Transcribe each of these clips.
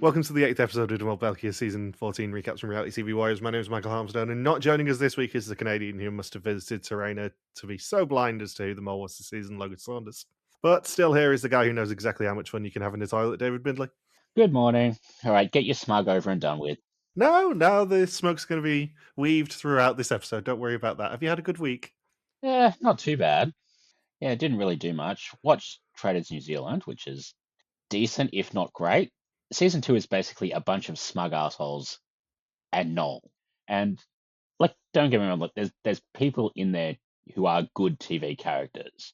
Welcome to the 8th episode of Mol België Season 14 Recaps from Reality TV Warriors. My name is Michael Harmstone, and not joining us this week is the Canadian who must have visited Macarena to be so blind as to who the mole was this season, Logan Saunders. But still here is the guy who knows exactly how much fun you can have in the toilet, David Bindley. Good morning. All right, get your smug over and done with. No, the smoke's going to be weaved throughout this episode. Don't worry about that. Have you had a good week? Yeah, not too bad. Yeah, it didn't really do much. Watched Traitors New Zealand, which is decent, if not great. Season 2 is basically a bunch of smug assholes and Noel. And don't get me wrong, there's people in there who are good TV characters.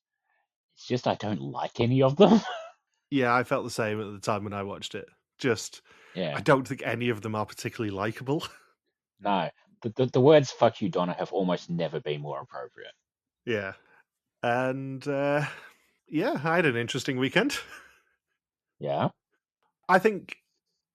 It's just I don't like any of them. Yeah, I felt the same at the time when I watched it. I Yeah, don't think any of them are particularly likable. no. The words "fuck you, Donna" have almost never been more appropriate. Yeah. And yeah, I had an interesting weekend. Yeah. I think,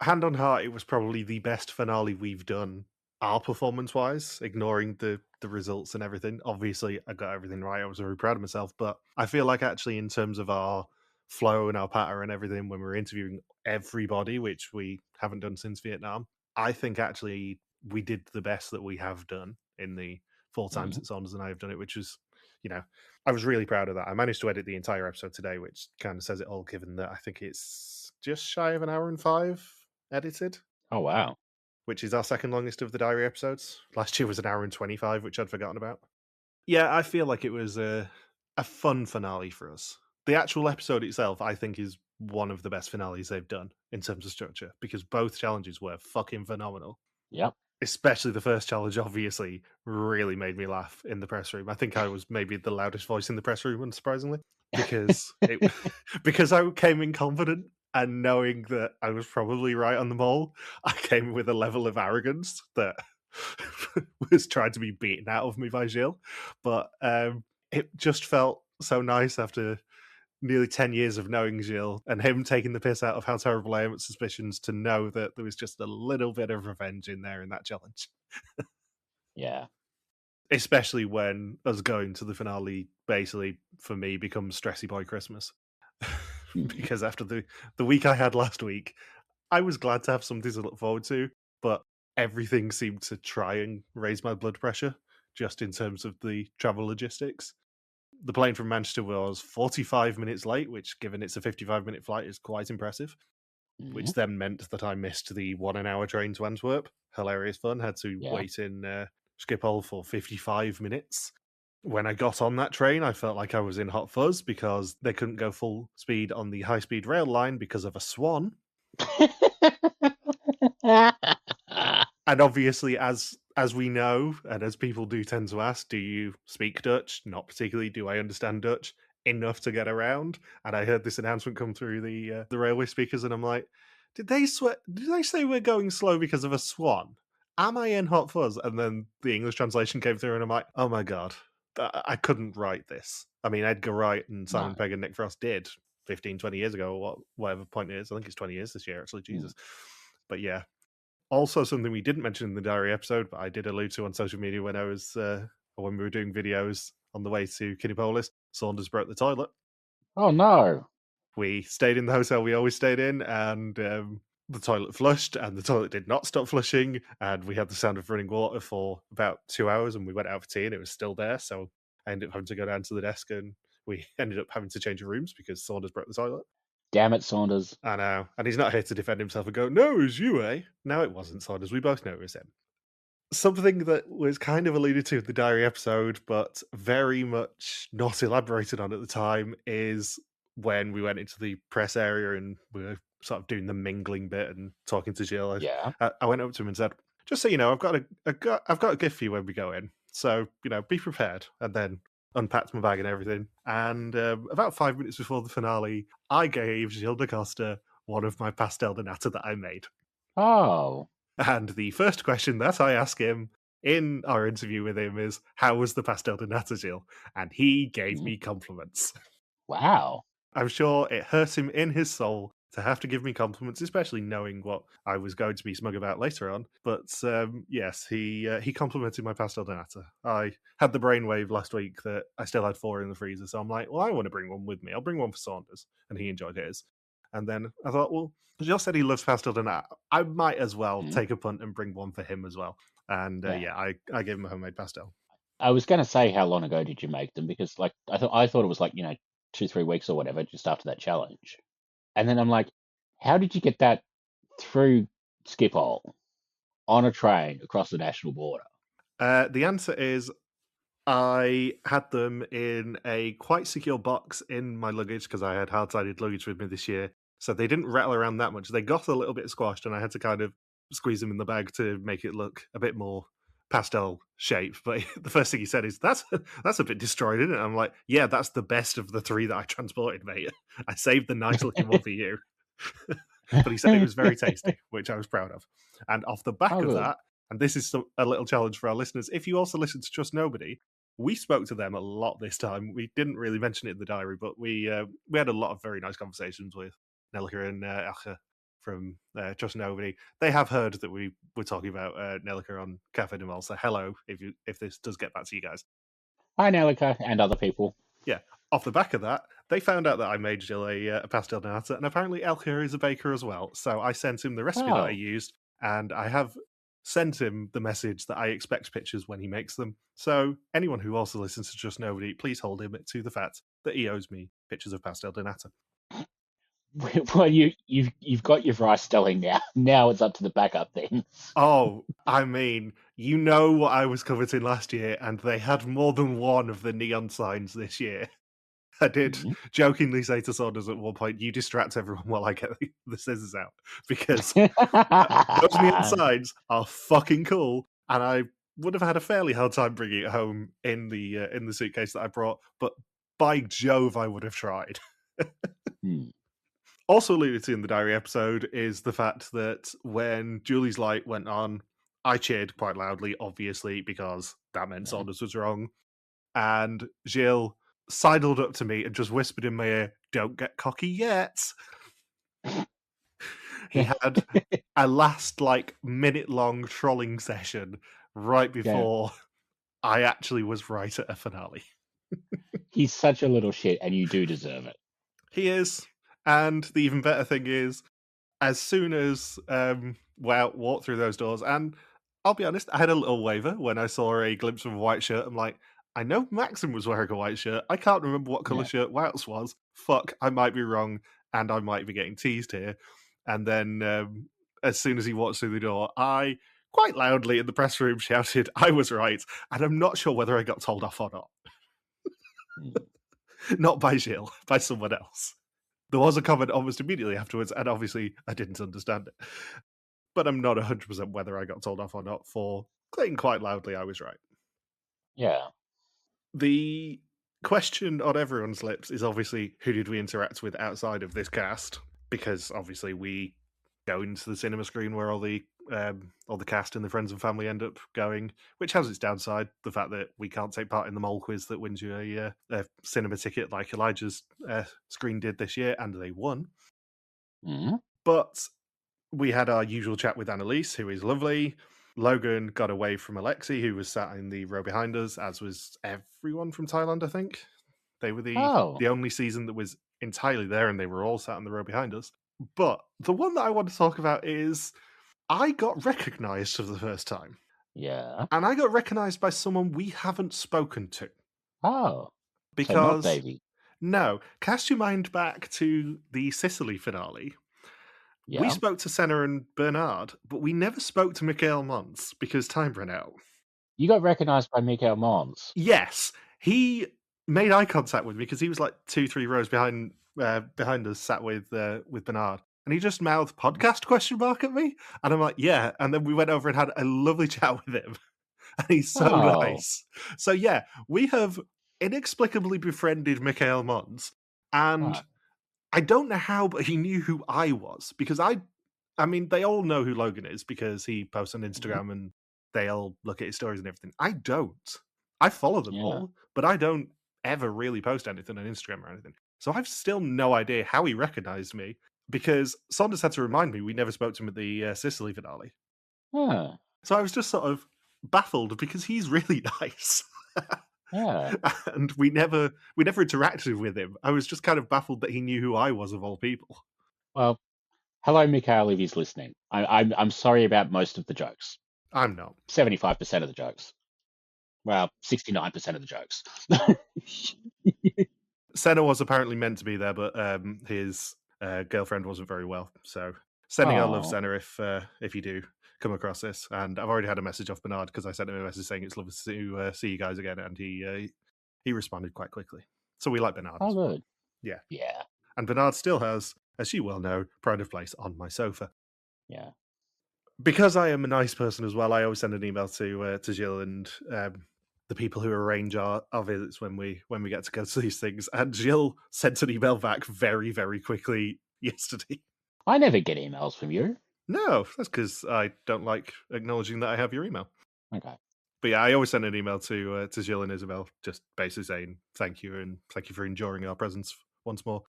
hand on heart, it was probably the best finale we've done, our performance-wise, ignoring the results and everything. Obviously, I got everything right. I was very proud of myself, but I feel like actually in terms of our flow and our patter and everything, when we were interviewing everybody, which we haven't done since Vietnam, I think actually we did the best that we have done in the 4 times Mhm. that Saunders and I have done it, which was, you know, I was really proud of that. I managed to edit the entire episode today, which kind of says it all, given that I think it's just shy of an hour and 5 edited, Oh wow. which is our second longest of the diary episodes. Last year was an hour and 25, which I'd forgotten about. Yeah, I feel like it was a fun finale for us. The actual episode itself, I think, is one of the best finales they've done in terms of structure, because both challenges were fucking phenomenal. Yep. Especially the first challenge, obviously, really made me laugh in the press room. I think I was maybe the loudest voice in the press room, unsurprisingly, because because I came in confident and knowing that I was probably right on the mole. I came with a level of arrogance that was trying to be beaten out of me by Gilles. But it just felt so nice after nearly 10 years of knowing Gilles and him taking the piss out of how terrible I am at suspicions, to know that there was just a little bit of revenge in there in that challenge. Yeah. Especially when us going to the finale basically, for me, becomes Stressy Boy Christmas. Mhm. Because after the week I had last week, I was glad to have something to look forward to, but everything seemed to try and raise my blood pressure, just in terms of the travel logistics. The plane from Manchester was 45 minutes late, which, given it's a 55-minute flight, is quite impressive, Mhm. which then meant that I missed the 1 hour train to Antwerp. Hilarious fun. Had to Yeah. wait in Schiphol for 55 minutes. When I got on that train, I felt like I was in hot fuzz because they couldn't go full speed on the high-speed rail line because of a swan. And obviously, as we know, and as people do tend to ask, do you speak Dutch? Not particularly. Do I understand Dutch enough to get around? And I heard this announcement come through the railway speakers, and I'm like, did they say we're going slow because of a swan? Am I in hot fuzz? And then the English translation came through, and I'm like, oh my god, I couldn't write this. I mean, Edgar Wright and No. Simon Pegg and Nick Frost did 15, 20 years ago, or whatever point it is. I think it's 20 years this year, actually. Mm. Jesus. But yeah, also, something we didn't mention in the diary episode, but I did allude to on social media when when we were doing videos on the way to Kinipolis, Saunders broke the toilet. Oh no. We stayed in the hotel we always stayed in, and the toilet flushed, and the toilet did not stop flushing, and we had the sound of running water for about 2 hours, and we went out for tea, and it was still there. So I ended up having to go down to the desk, and we ended up having to change rooms because Saunders broke the toilet. Damn it, Saunders. I know, and he's not here to defend himself and go, "No, it was you, eh?" No, it wasn't Saunders. We both know it was him. Something that was kind of alluded to in the diary episode, but very much not elaborated on at the time, is when we went into the press area and we were sort of doing the mingling bit and talking to Jill. Yeah. I went up to him and said, "Just so you know, I've got a gift for you when we go in. So be prepared." And then unpacked my bag and everything. And about 5 minutes before the finale, I gave Gilles de Costa one of my pastel de nata that I made. Oh. And the first question that I ask him in our interview with him is, "How was the pastel de nata, Gilles?" And he gave Mm. me compliments. Wow. I'm sure it hurt him in his soul to have to give me compliments, especially knowing what I was going to be smug about later on. But yes, he complimented my pastel de nata. I had the brainwave last week that I still had 4 in the freezer, so I'm like, well, I want to bring one with me. I'll bring one for Saunders, and he enjoyed his. And then I thought, well, Gilles said he loves pastel de nat. I might as well Mm, take a punt and bring one for him as well. And yeah. yeah, I gave him a homemade pastel. I was going to say, how long ago did you make them? Because like I thought it was like 2-3 weeks or whatever, just after that challenge. And then I'm like, how did you get that through Schiphol on a train across the national border? The answer is I had them in a quite secure box in my luggage because I had hard-sided luggage with me this year. So they didn't rattle around that much. They got a little bit squashed, and I had to kind of squeeze them in the bag to make it look a bit more pastel shape. But the first thing he said is, that's a bit destroyed, isn't it? I'm like, yeah, that's the best of the three that I transported, mate. I saved the nice looking one for you. But he said it was very tasty, which I was proud of. And off the back Oh, of good. that, and this is a little challenge for our listeners, if you also listen to Trust Nobody, we spoke to them a lot this time. We didn't really mention it in the diary, but we had a lot of very nice conversations with Nellika and Elke from Trust Nobody. They have heard that we were talking about Nellika on Cafe de Mol, so hello if this does get back to you guys. Hi, Nelica and other people. Yeah. Off the back of that, they found out that I made Gilles a pastel de nata, and apparently Elke is a baker as well. So I sent him the recipe that I Oh, used, and I have sent him the message that I expect pictures when he makes them. So anyone who also listens to Just Nobody, please hold him to the fact that he owes me pictures of pastel de nata. well, you've got your rice selling now. Now it's up to the backup thing. Oh, I mean, you know what I was coveting last year, and they had more than one of the neon signs this year. I did Mm. jokingly say to Saunders at one point, "You distract everyone while I get the scissors out," because those neon signs are fucking cool, and I would have had a fairly hard time bringing it home in the suitcase that I brought. But by Jove, I would have tried. Hmm. Also alluded to in the diary episode is the fact that when Julie's light went on, I cheered quite loudly, obviously, because that meant Yeah. Saunders was wrong. And Gilles sidled up to me and just whispered in my ear, "Don't get cocky yet." He had a last like minute long trolling session right Yeah. before I actually was right at a finale. He's such a little shit, and you do deserve it. He is. And the even better thing is, as soon as Wout walked through those doors, and I'll be honest, I had a little waver when I saw a glimpse of a white shirt. I'm like, I know Maxim was wearing a white shirt. I can't remember what colour Yeah. shirt Wout's was. Fuck, I might be wrong, and I might be getting teased here. And then as soon as he walked through the door, I quite loudly in the press room shouted, I was right. And I'm not sure whether I got told off or not. Mm. Not by Gilles, by someone else. There was a comment almost immediately afterwards, and obviously I didn't understand it. But I'm not 100% whether I got told off or not for saying quite loudly I was right. Yeah. The question on everyone's lips is obviously who did we interact with outside of this cast? Because obviously we go into the cinema screen where all the cast and the friends and family end up going, which has its downside, the fact that we can't take part in the mole quiz that wins you a cinema ticket like Elijah's screen did this year, and they won. Mm. But we had our usual chat with Annalise, who is lovely. Logan got away from Alexi, who was sat in the row behind us, as was everyone from Thailand, I think. They were Oh, the only season that was entirely there, and they were all sat in the row behind us. But the one that I want to talk about is I got recognised for the first time. yeah. And I got recognised by someone we haven't spoken to. Oh, so not Because, Davy. no, cast your mind back to the Sicily finale. We Yeah. spoke to Senna and Bernard, but we never spoke to Michael Mons because time ran out. You got recognized by Mikael Mons. Yes, he made eye contact with me because he was like 2-3 rows behind us, sat with Bernard, and he just mouthed "podcast?" at me, and I'm like, yeah, and then we went over and had a lovely chat with him, and he's so Oh, nice. So yeah, we have inexplicably befriended Michael Mons, and right. I don't know how, but he knew who I was because I mean, they all know who Logan is because he posts on Mhm. Instagram and they all look at his stories and everything. I don't. I follow them Yeah. all, but I don't ever really post anything on Instagram or anything. So I've still no idea how he recognized me because Saunders had to remind me we never spoke to him at the Sicily finale. Huh. So I was just sort of baffled because he's really nice. Yeah. And we never interacted with him. I was just kind of baffled that he knew who I was of all people. Well, hello, Mikhail, if he's listening. I'm sorry about most of the jokes. I'm not. 75% of the jokes. Well, 69% of the jokes. Senna was apparently meant to be there, but his girlfriend wasn't very well. So sending our love, Oh, Senna, if you do come across this. And I've already had a message off Bernard because I sent him a message saying it's lovely to see you guys again, and he responded quite quickly. So we like Bernard oh, as well. good. Yeah, Yeah, and Bernard still has, as you well know, pride of place on my sofa. yeah. Because I am a nice person as well, I always send an email to Gilles and the people who arrange our visits when we get to go to these things. And Gilles sent an email back very, very quickly yesterday. I never get emails from you. No, that's because I don't like acknowledging that I have your email. Okay. But yeah, I always send an email to Gilles and Isabel, just basically saying thank you and thank you for enduring our presence once more.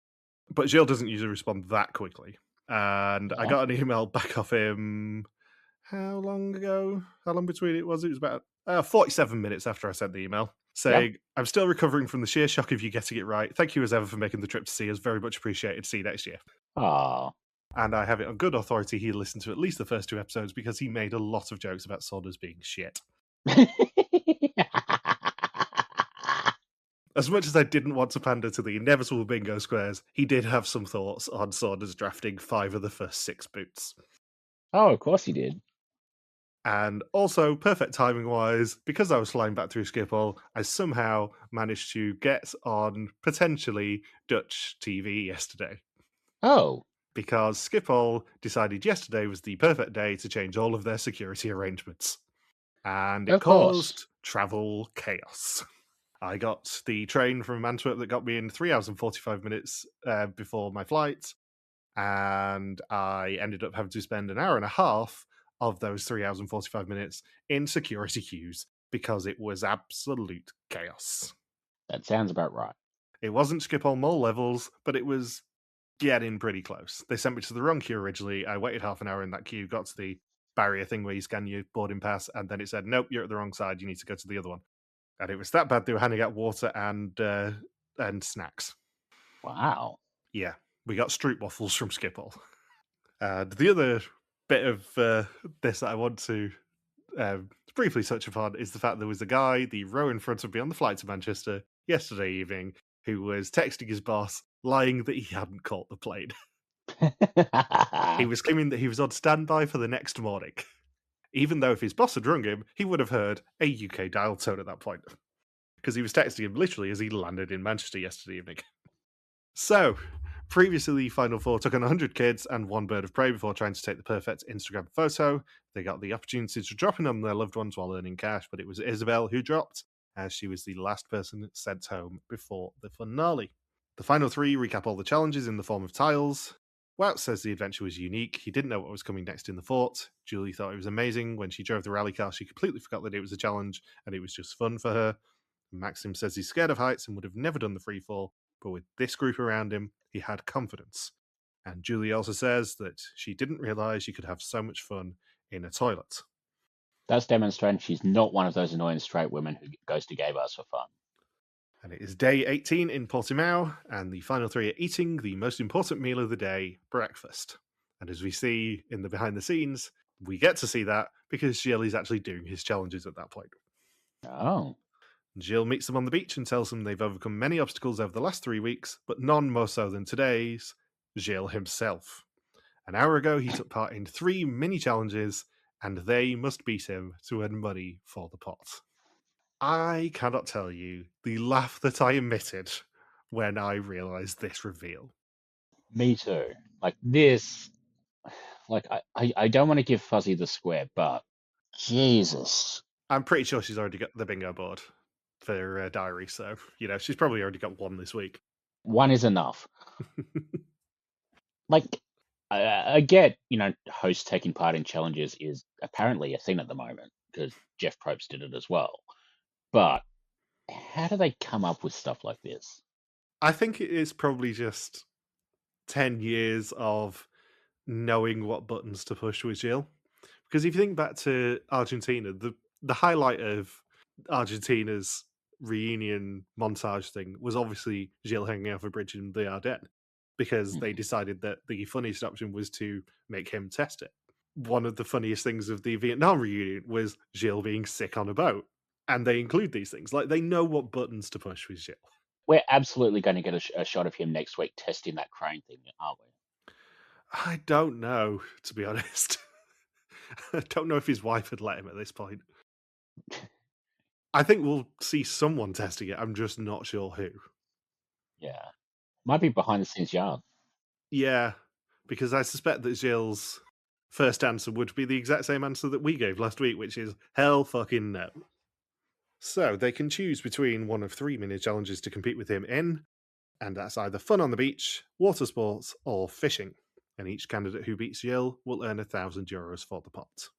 But Gilles doesn't usually respond that quickly. And I Yeah. got an email back off him. How long ago? How long between it was? It was about 47 minutes after I sent the email Yeah. saying, I'm still recovering from the sheer shock of you getting it right. Thank you as ever for making the trip to see us. Very much appreciated. See you next year. Oh. And I have it on good authority he listened to at least the first 2 episodes because he made a lot of jokes about saunas being shit. As much as I didn't want to pander to the inevitable bingo squares, he did have some thoughts on saunas drafting 5 of the first 6 boots. Oh, of course you did. And also, perfect timing wise, because I was flying back through Schiphol, I somehow managed to get on potentially Dutch TV yesterday. Oh. Because Schiphol decided yesterday was the perfect day to change all of their security arrangements. And it Of course. caused travel chaos. I got the train from Antwerp that got me in 3 hours and 45 minutes before my flight. And I ended up having to spend an hour and a half of those 3 hours and 45 minutes in security queues because it was absolute chaos. That sounds about right. It wasn't Schiphol Mall levels, but it was getting pretty close. They sent me to the wrong queue originally. I waited half an hour in that queue, got to the barrier thing where you scan your boarding pass, and then it said, nope, you're at the wrong side. You need to go to the other one. And it was that bad they were handing out water and snacks. Wow. Yeah, we got street waffles from Schiphol. And the other bit of this that I want to briefly touch upon is the fact there was a guy, the row in front of me on the flight to Manchester yesterday evening, who was texting his boss, lying that he hadn't caught the plane. He was claiming that he was on standby for the next morning, even though if his boss had rung him, he would have heard a UK dial tone at that point, because he was texting him literally as he landed in Manchester yesterday evening. So, previously, the Final Four took on 100 kids and one bird of prey before trying to take the perfect Instagram photo. They got the opportunity to drop in on their loved ones while earning cash, but it was Isabel who dropped, as she was the last person sent home before the finale. The final 3 recap all the challenges in the form of tiles. Wout says the adventure was unique. He didn't know what was coming next in the fort. Julie thought it was amazing. When she drove the rally car, she completely forgot that it was a challenge and it was just fun for her. Maxim says he's scared of heights and would have never done the free fall, but with this group around him, he had confidence. And Julie also says that she didn't realise she could have so much fun in a toilet. That's demonstrating she's not one of those annoying straight women who goes to gay bars for fun. And it is day 18 in Portimao, and the final 3 are eating the most important meal of the day, breakfast. And as we see in the behind the scenes, we get to see that because Gilles is actually doing his challenges at that point. Oh. Gilles meets them on the beach and tells them they've overcome many obstacles over the last 3 weeks, but none more so than today's Gilles himself. An hour ago, he took part in 3 mini challenges, and they must beat him to earn money for the pot. I cannot tell you the laugh that I emitted when I realised this reveal. Me too. Like this, like I don't want to give Fuzzy the square, but Jesus. I'm pretty sure she's already got the bingo board for her diary, so, she's probably already got 1 this week. One is enough. Like, I get, hosts taking part in challenges is apparently a thing at the moment because Jeff Probst did it as well. But how do they come up with stuff like this? I think it is probably just 10 years of knowing what buttons to push with Gilles. Because if you think back to Argentina, the highlight of Argentina's reunion montage thing was obviously Gilles hanging off a bridge in the Ardennes. because they decided that the funniest option was to make him test it. One of the funniest things of the Vietnam reunion was Gilles being sick on a boat. And they include these things. Like, they know what buttons to push with Gilles. We're absolutely going to get a shot of him next week testing that crane thing, aren't we? I don't know, to be honest. I don't know if his wife had let him at this point. I think we'll see someone testing it. I'm just not sure who. Yeah. Might be behind the scenes yarn. Yeah, because I suspect that Gilles' first answer would be the exact same answer that we gave last week, which is hell fucking no. So they can choose between one of 3 mini challenges to compete with him in, and that's either fun on the beach, water sports, or fishing. And each candidate who beats Gilles will earn €1,000 for the pot.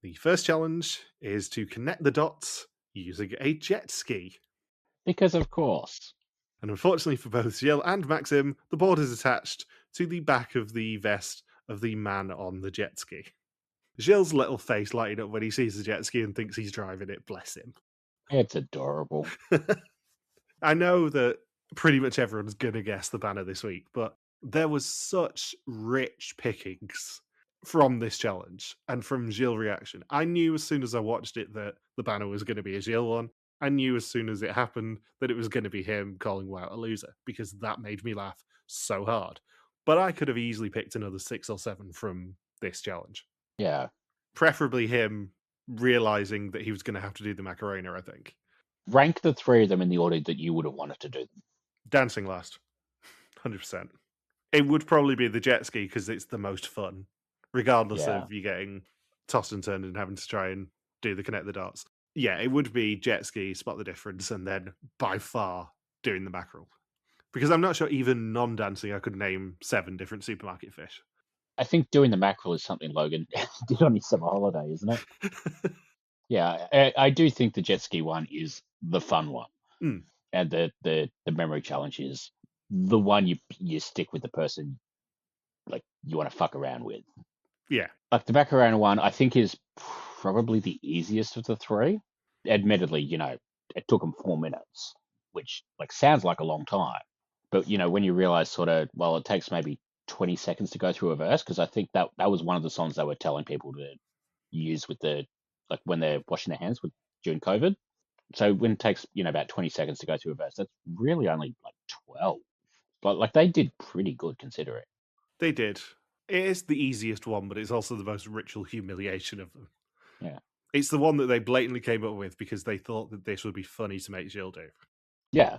The first challenge is to connect the dots using a jet ski. Because of course. And unfortunately for both Gilles and Maxim, the board is attached to the back of the vest of the man on the jet ski. Gilles' little face lighting up when he sees the jet ski and thinks he's driving it, bless him. It's adorable. I know that pretty much everyone's going to guess the banner this week, but there was such rich pickings from this challenge and from Gilles' reaction. I knew as soon as I watched it that the banner was going to be a Gilles one. I knew as soon as it happened that it was going to be him calling Wout a loser, because that made me laugh so hard. But I could have easily picked another 6 or 7 from this challenge. Yeah. Preferably him realizing that he was going to have to do the Macarena, I think. Rank the 3 of them in the order that you would have wanted to do them. Dancing last. 100%. It would probably be the jet ski because it's the most fun, regardless of you getting tossed and turned and having to try and do the connect the dots. Yeah, it would be jet ski, spot the difference, and then by far doing the mackerel. Because I'm not sure even non-dancing I could name 7 different supermarket fish. I think doing the mackerel is something Logan did on his summer holiday, isn't it? Yeah, I do think the jet ski one is the fun one. Mm. And the memory challenge is the one you stick with the person like you want to fuck around with. Yeah. Like the Macarena one, I think is probably the easiest of the 3. Admittedly, it took them 4 minutes, which like sounds like a long time. But when you realize sort of, well, it takes maybe 20 seconds to go through a verse, because I think that was one of the songs they were telling people to use with like when they're washing their hands during COVID. So when it takes, about 20 seconds to go through a verse, that's really only like 12. But like they did pretty good considering. They did. It is the easiest one, but it's also the most ritual humiliation of them. Yeah. It's the one that they blatantly came up with because they thought that this would be funny to make Gilles do. Yeah.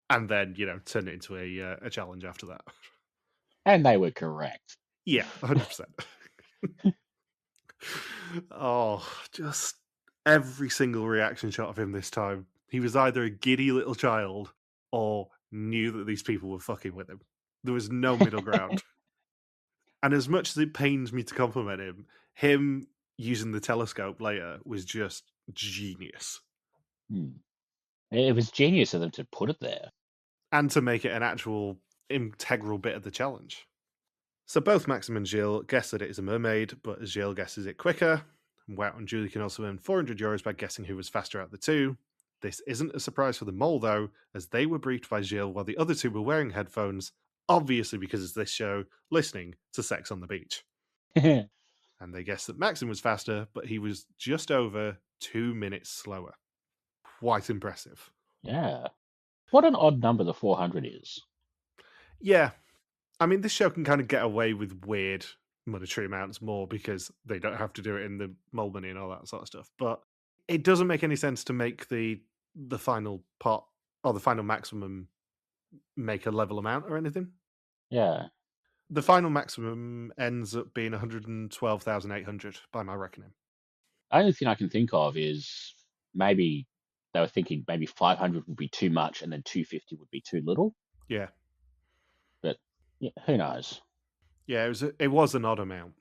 And then, turn it into a challenge after that. And they were correct. Yeah, 100%. Oh, just every single reaction shot of him this time. He was either a giddy little child or knew that these people were fucking with him. There was no middle ground. And as much as it pains me to compliment him using the telescope later was just genius. It was genius of them to put it there. And to make it an actual integral bit of the challenge. So both Maxim and Gilles guess that it is a mermaid, but Gilles guesses it quicker. Wout and Julie can also earn €400 by guessing who was faster out of the 2. This isn't a surprise for the Mole, though, as they were briefed by Gilles while the other 2 were wearing headphones, obviously because it's this show, listening to Sex on the Beach. And they guessed that Maxim was faster, but he was just over 2 minutes slower. Quite impressive. Yeah. What an odd number the 400 is. Yeah. I mean, this show can kind of get away with weird monetary amounts more because they don't have to do it in the mole money and all that sort of stuff. But it doesn't make any sense to make the final pot or the final maximum make a level amount or anything. Yeah. The final maximum ends up being 112,800 by my reckoning. The only thing I can think of is maybe they were thinking maybe 500 would be too much and then 250 would be too little. Yeah. But yeah, who knows? Yeah, it was an odd amount.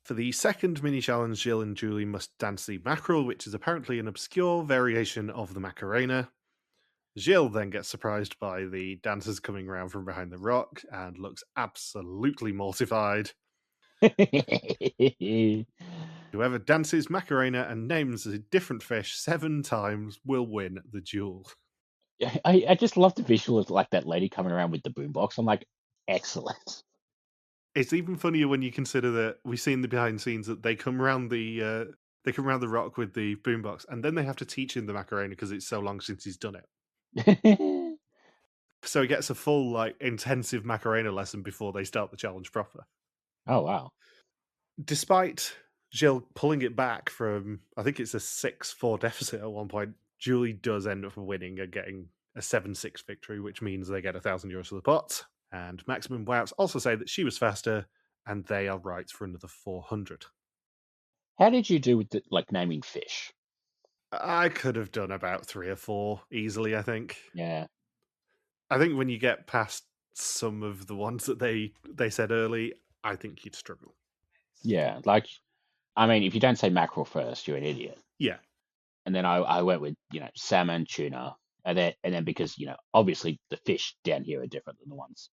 For the second mini challenge, Gilles and Julie must dance the mackerel, which is apparently an obscure variation of the Macarena. Gilles then gets surprised by the dancers coming around from behind the rock and looks absolutely mortified. Whoever dances Macarena and names a different fish 7 times will win the duel. I just love the visual of like that lady coming around with the boombox. I'm like, excellent. It's even funnier when you consider that we've seen the behind the scenes that they come around the rock with the boombox, and then they have to teach him the Macarena because it's so long since he's done it. So he gets a full, like, intensive Macarena lesson before they start the challenge proper. Oh, wow. Despite Gilles pulling it back from, I think it's a 6-4 deficit at one point, Julie does end up winning and getting a 7-6 victory, which means they get €1,000 for the pot. And Maximum Wouts also say that she was faster, and they are right for another 400. How did you do with like naming fish? I could have done about 3 or 4 easily, I think. Yeah. I think when you get past some of the ones that they said early, I think you'd struggle. Yeah. Like, I mean, if you don't say mackerel first, you're an idiot. Yeah. And then I went with, salmon, tuna. And then because, obviously the fish down here are different than the ones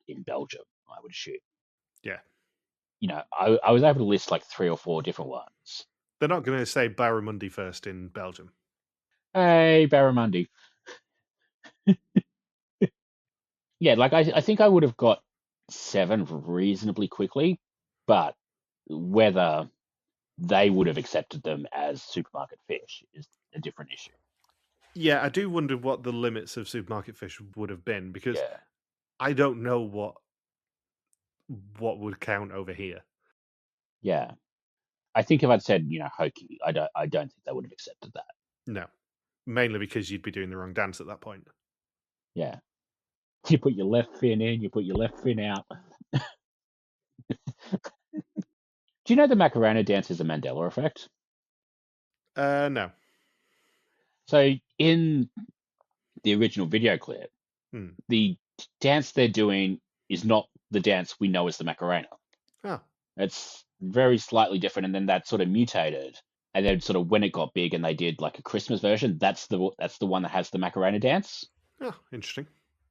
in Belgium, I would assume. Yeah. I was able to list like 3 or 4 different ones. They're not going to say barramundi first in Belgium. Hey, barramundi. Yeah, like I think I would have got 7 reasonably quickly, but whether they would have accepted them as supermarket fish is a different issue. Yeah, I do wonder what the limits of supermarket fish would have been, because Yeah, I don't know what would count over here. yeah. I think if I'd said, hokey, I don't think they would have accepted that. No. Mainly because you'd be doing the wrong dance at that point. Yeah. You put your left fin in, you put your left fin out. Do you know the Macarena dance is a Mandela effect? No. So in the original video clip, Hmm. the dance they're doing is not the dance we know as the Macarena. Oh. It's very slightly different, and then that sort of mutated. And then sort of when it got big and they did like a Christmas version, that's the one that has the Macarena dance. Oh, interesting.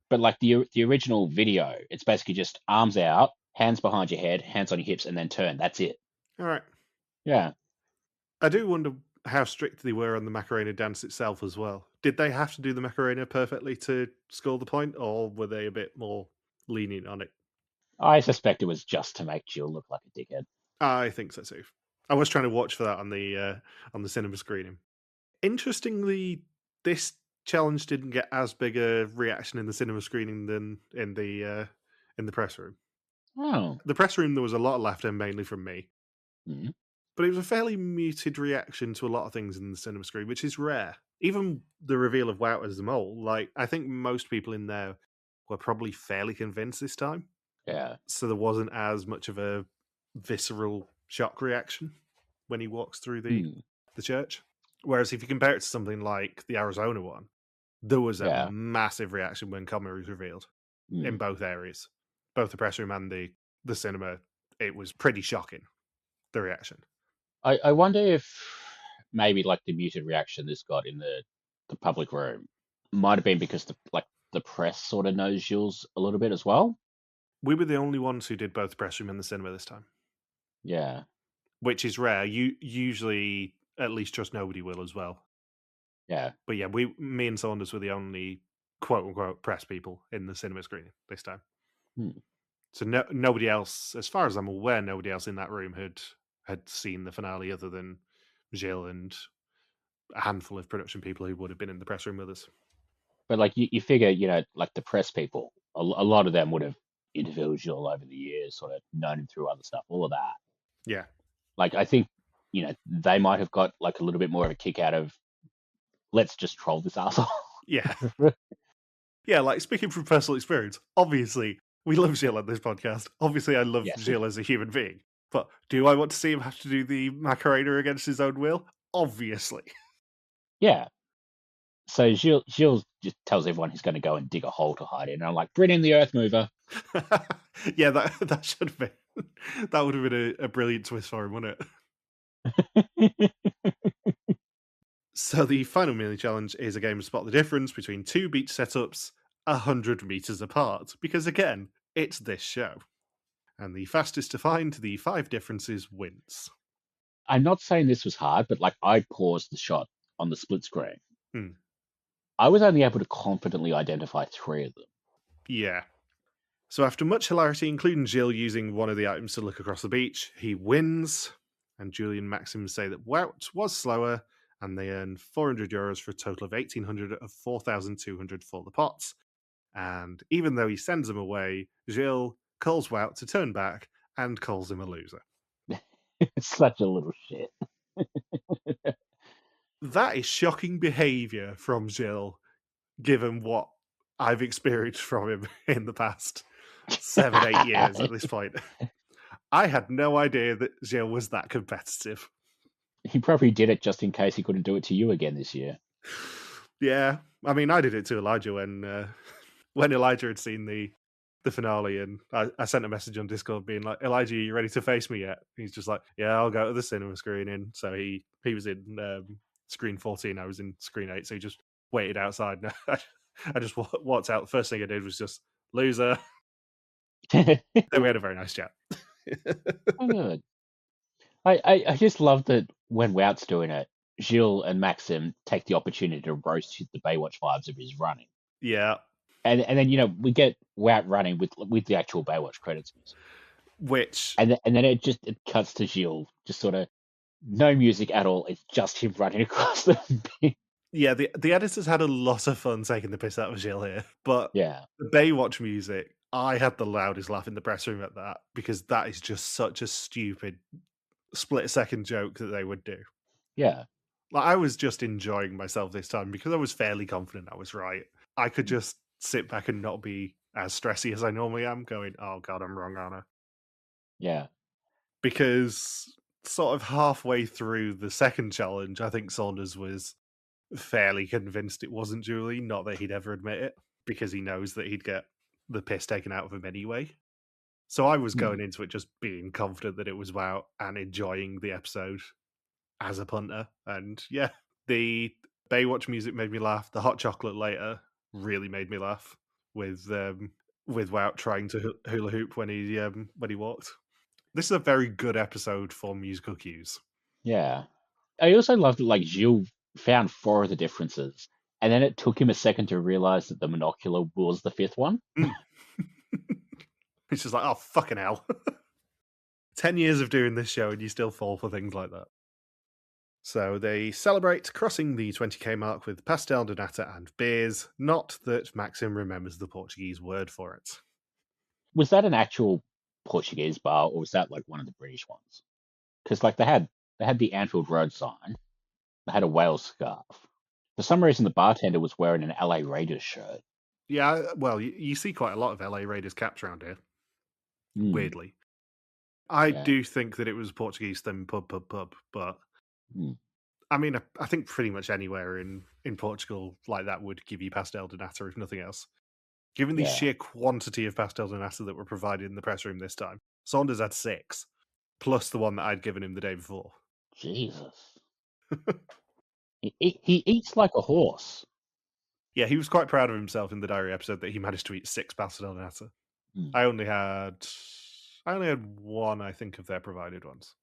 But like the original video, it's basically just arms out, hands behind your head, hands on your hips, and then turn. That's it. All right. Yeah. I do wonder how strict they were on the Macarena dance itself as well. Did they have to do the Macarena perfectly to score the point, or were they a bit more lenient on it? I suspect it was just to make Jill look like a dickhead. I think so too. I was trying to watch for that on the cinema screening. Interestingly, this challenge didn't get as big a reaction in the cinema screening than in the press room. Oh. The press room, there was a lot of laughter, mainly from me, Mm. but it was a fairly muted reaction to a lot of things in the cinema screen, which is rare. Even the reveal of Wout as the mole, like, I think most people in there were probably fairly convinced this time, Yeah. so there wasn't as much of a visceral shock reaction when he walks through the Mm. church. Whereas if you compare it to something like the Arizona one, there was a Yeah. massive reaction when Comer was revealed in Mm. both areas, both the press room and the cinema. It was pretty shocking, the reaction. I wonder if maybe like the muted reaction this got in the public room might have been because the press sort of knows Jules a little bit as well. We were the only ones who did both the press room and the cinema this time, Yeah. which is rare. You usually at least trust nobody will as well. Yeah. But yeah, me and Saunders were the only quote unquote press people in the cinema screening this time. Hmm. So nobody else, as far as I'm aware, nobody else in that room had seen the finale other than Gilles and a handful of production people who would have been in the press room with us. But like you figure, like the press people, a lot of them would have interviewed Jules over the years, sort of known him through other stuff, all of that. Yeah. Like I think, they might have got like a little bit more of a kick out of let's just troll this asshole. Yeah. Yeah, like speaking from personal experience, obviously we love Gilles on this podcast. Obviously I love Yes. Gilles as a human being. But do I want to see him have to do the Macarena against his own will? Obviously. Yeah. So Gilles just tells everyone he's going to go and dig a hole to hide in. And I'm like, bring in the earth mover. Yeah, that should have been. That would have been a brilliant twist for him, wouldn't it? So the final mini challenge is a game to spot the difference between two beach setups 100 meters apart, because again, it's this show. And the fastest to find the 5 differences wins. I'm not saying this was hard, but like I paused the shot on the split screen. Hmm. I was only able to confidently identify 3 of them. Yeah. So after much hilarity, including Gilles using one of the items to look across the beach, he wins, and Julie and Maxim say that Wout was slower, and they earn €400 for a total of 1,800 of 4,200 for the pots. And even though he sends them away, Gilles calls Wout to turn back and calls him a loser. It's such a little shit. That is shocking behaviour from Gilles, given what I've experienced from him in the past 7-8 years at this point. I had no idea that Gilles was that competitive. He probably did it just in case he couldn't do it to you again this year. Yeah, I mean, I did it to Elijah when Elijah had seen the finale, and I sent a message on Discord being like, "Elijah, are you ready to face me yet?" He's just like, "Yeah, I'll go to the cinema screening." So he was in screen 14, I was in screen 8, so he just waited outside. And I just walked out. The first thing I did was just loser. Then we had a very nice chat. Oh, good. I just love that when Wout's doing it, Gilles and Maxim take the opportunity to roast the Baywatch vibes of his running. Yeah, And then we get Wout running with the actual Baywatch credits music. which And then it cuts to Gilles, just sort of no music at all. It's just him running across the beach. yeah, the editors had a lot of fun taking the piss out of Gilles here, but Yeah. the Baywatch music, I had the loudest laugh in the press room at that, because that is just such a stupid split-second joke that they would do. Yeah. Like, I was just enjoying myself this time because I was fairly confident I was right. I could just sit back and not be as stressy as I normally am, going, "Oh god, I'm wrong, aren't I?" Yeah. Because sort of halfway through the second challenge, I think Saunders was fairly convinced it wasn't Julie, not that he'd ever admit it, because he knows that he'd get the piss taken out of him anyway. So I was Hmm. going into it just being confident that it was Wout and enjoying the episode as a punter. And yeah, the Baywatch music made me laugh. The hot chocolate later really made me laugh with Wout trying to hula hoop when he walked. This is a very good episode for musical cues. Yeah. I also loved that Gilles found four of the differences, and then it took him a second to realize that the monocular was the fifth one. Mm. It's just like, oh fucking hell. 10 years of doing this show and you still fall for things like that. So they celebrate crossing the 20k mark with pastel de nata and beers, not that Maxim remembers the Portuguese word for it. Was that an actual Portuguese bar, or was that one of the British ones? Because they had the Anfield Road sign, they had a Wales scarf. For some reason, the bartender was wearing an LA Raiders shirt. Yeah, well, you see quite a lot of LA Raiders caps around here, Hmm. weirdly. I Yeah. do think that it was Portuguese then pub, but Hmm. I mean, I think pretty much anywhere in Portugal like that would give you pastel de nata, if nothing else. Given the Yeah. sheer quantity of pastel de nata that were provided in the press room this time, Saunders had 6, plus the one that I'd given him the day before. Jesus. He eats like a horse. Yeah, he was quite proud of himself in the diary episode that he managed to eat 6 pastel de nata. Hmm. I only had one, I think, of their provided ones.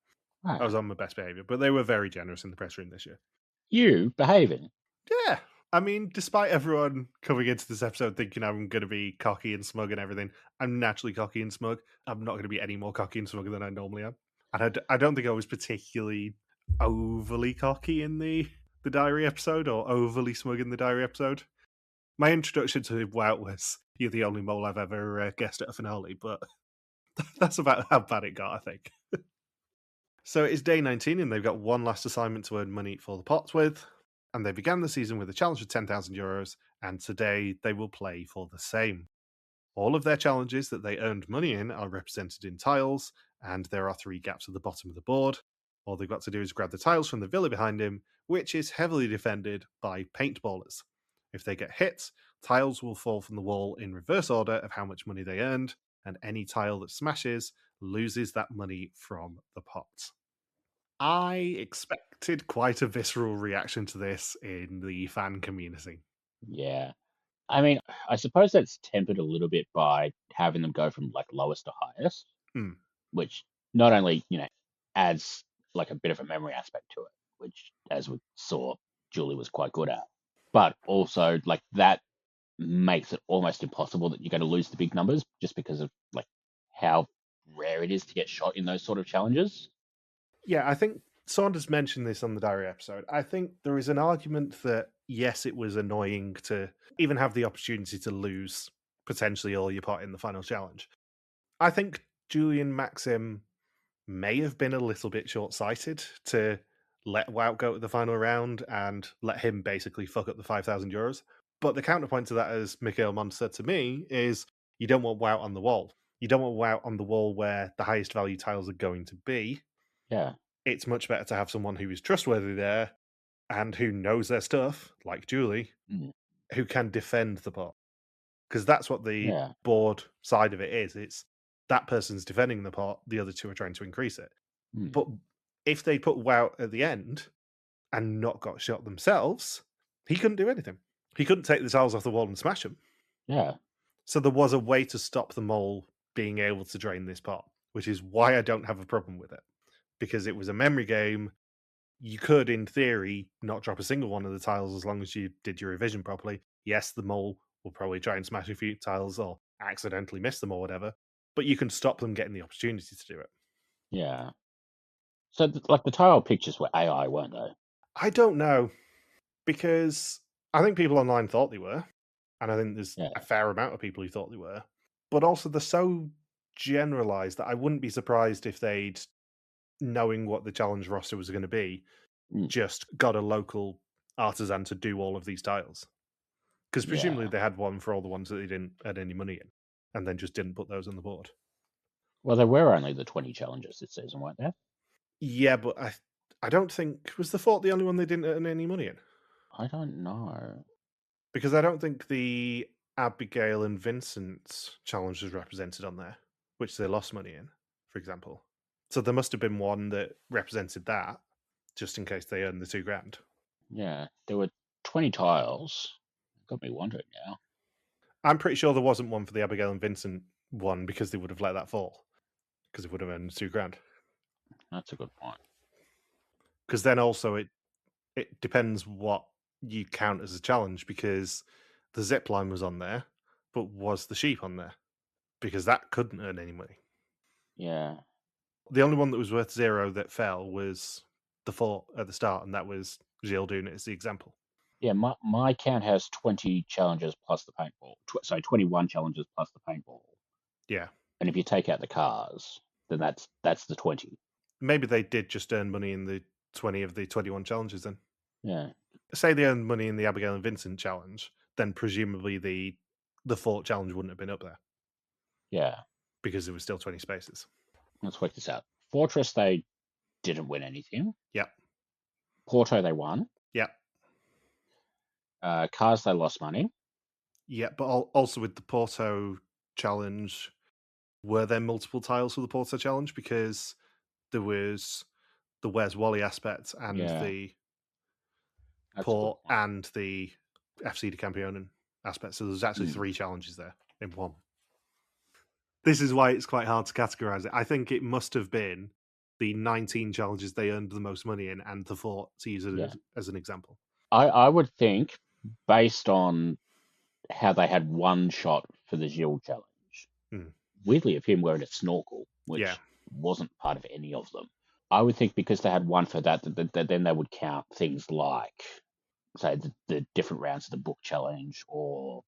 I was Right. on my best behavior, but they were very generous in the press room this year. You behaving. Yeah. I mean, despite everyone coming into this episode thinking I'm going to be cocky and smug and everything, I'm naturally cocky and smug. I'm not going to be any more cocky and smug than I normally am. And I don't think I was particularly overly cocky in the diary episode or overly smug in the diary episode. My introduction to Wout was, "You're the only mole I've ever guessed at a finale," but that's about how bad it got, I think. So it is day 19, and they've got one last assignment to earn money for the pots with. And they began the season with a challenge of €10,000, and today they will play for the same. All of their challenges that they earned money in are represented in tiles, and there are 3 gaps at the bottom of the board. All they've got to do is grab the tiles from the villa behind him, which is heavily defended by paintballers. If they get hit, tiles will fall from the wall in reverse order of how much money they earned, and any tile that smashes loses that money from the pot. I expected quite a visceral reaction to this in the fan community. Yeah. I mean, I suppose that's tempered a little bit by having them go from lowest to highest, Hmm. which not only, adds a bit of a memory aspect to it, which as we saw, Julie was quite good at, but also that makes it almost impossible that you're going to lose the big numbers just because of like how rare it is to get shot in those sort of challenges. Yeah, I think Saunders mentioned this on the diary episode. I think there is an argument that yes, it was annoying to even have the opportunity to lose potentially all your pot in the final challenge. I think Julian Maxim may have been a little bit short-sighted to let Wout go to the final round and let him basically fuck up the €5,000. But the counterpoint to that, as Mikhail Mons said to me, is you don't want Wout on the wall. You don't want Wout on the wall where the highest value tiles are going to be. Yeah. It's much better to have someone who is trustworthy there and who knows their stuff, like Julie, Mm. who can defend the pot. Because that's what the Yeah. board side of it is. It's that person's defending the pot, the other two are trying to increase it. Mm. But if they put Wout at the end and not got shot themselves, he couldn't do anything. He couldn't take the tiles off the wall and smash them. Yeah. So there was a way to stop the mole being able to drain this pot, which is why I don't have a problem with it. Because it was a memory game. You could, in theory, not drop a single one of the tiles as long as you did your revision properly. Yes, the mole will probably try and smash a few tiles or accidentally miss them or whatever, but you can stop them getting the opportunity to do it. Yeah. So, like the tile pictures were AI, weren't they? I don't know, because I think people online thought they were, and I think there's Yeah. a fair amount of people who thought they were, but also they're so generalized that I wouldn't be surprised if they'd, knowing what the challenge roster was going to be, Mm. just got a local artisan to do all of these tiles. Because presumably Yeah. they had one for all the ones that they didn't add any money in, and then just didn't put those on the board. Well, there were only the 20 challenges this season, weren't there? Yeah, but I don't think was the fort the only one they didn't earn any money in, I don't know. because I don't think the Abigail and Vincent challenge was represented on there, which they lost money in, for example. So there must have been one that represented that, just in case they earned the $2,000. Yeah, there were 20 tiles. Got me wondering now. I'm pretty sure there wasn't one for the Abigail and Vincent one because they would have let that fall, because it would have earned $2,000. That's a good point. Because then also it depends what you count as a challenge, because the zip line was on there, but was the sheep on there? Because that couldn't earn any money. Yeah. The only one that was worth 0 that fell was the fort at the start, and that was Gilles doing it as the example. Yeah, my count has 20 challenges plus the paintball. So 21 challenges plus the paintball. Yeah. And if you take out the cars, then that's the 20. Maybe they did just earn money in the 20 of the 21 challenges then. Yeah. Say they earned money in the Abigail and Vincent challenge, then presumably the fort challenge wouldn't have been up there, Yeah. because there was still 20 spaces. Let's work this out. Fortress, they didn't win anything. Yep. Porto, they won. Yep. Cars, they lost money. Yeah, but also with the Porto challenge, were there multiple tiles for the Porto challenge? Because there was the Where's Wally aspect and Yeah, the that's a good Port point. and the FC de Campeonen aspect. So there's actually 3 challenges there in one. This is why it's quite hard to categorize it. I think it must have been the 19 challenges they earned the most money in and the fort, to use it Yeah. as an example. I would think, based on how they had one shot for the Gilles challenge, weirdly of him wearing a snorkel, which wasn't part of any of them. I would think because they had one for that then they would count things like, say, the different rounds of the book challenge, or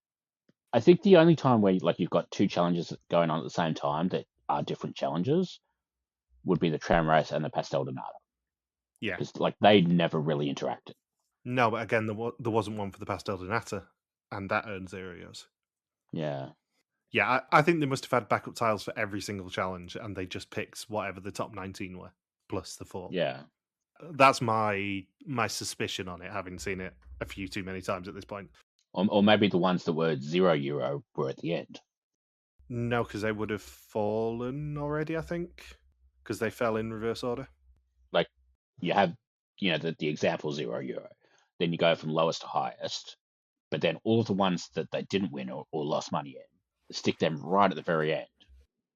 I think the only time where like you've got 2 challenges going on at the same time that are different challenges would be the tram race and the pastel de nata. Yeah. Because like they never really interacted. No, but again, there wasn't one for the Pastel de Nata, and that earned €0. Yeah. Yeah, I think they must have had backup tiles for every single challenge, and they just picked whatever the top 19 were, plus the fort. Yeah. That's my suspicion on it, having seen it a few too many times at this point. Or maybe the ones that were €0 were at the end. No, because they would have fallen already, I think, because they fell in reverse order. Like you have, the example €0. Then you go from lowest to highest, but then all of the ones that they didn't win or lost money in, stick them right at the very end.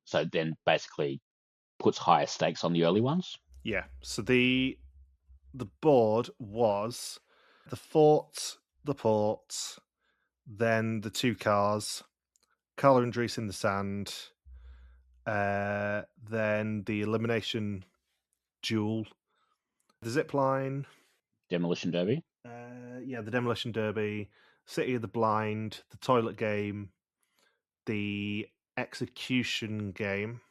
So then basically puts higher stakes on the early ones. Yeah. So the board was the fort, the port, then the 2 cars, Carla and Dries in the sand, then the elimination duel, the zip line, Demolition Derby. the demolition derby, City of the Blind, the toilet game, the execution game,